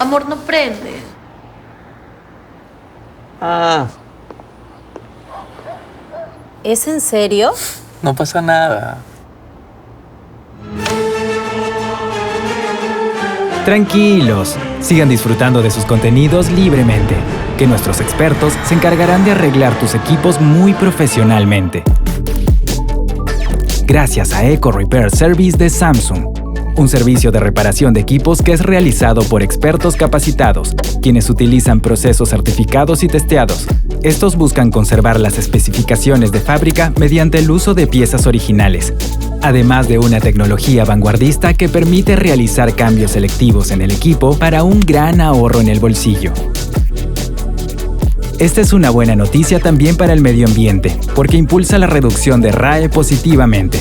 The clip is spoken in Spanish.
Amor, no prende. Ah, ¿Es en serio? no pasa nada. Tranquilos, sigan disfrutando de sus contenidos libremente, que nuestros expertos se encargarán de arreglar tus equipos muy profesionalmente. Gracias a Eco Repair Service de Samsung, un servicio de reparación de equipos que es realizado por expertos capacitados, quienes utilizan procesos certificados y testeados. Estos buscan conservar las especificaciones de fábrica mediante el uso de piezas originales, además de una tecnología vanguardista que permite realizar cambios selectivos en el equipo para un gran ahorro en el bolsillo. Esta es una buena noticia también para el medio ambiente, porque impulsa la reducción de RAEE positivamente.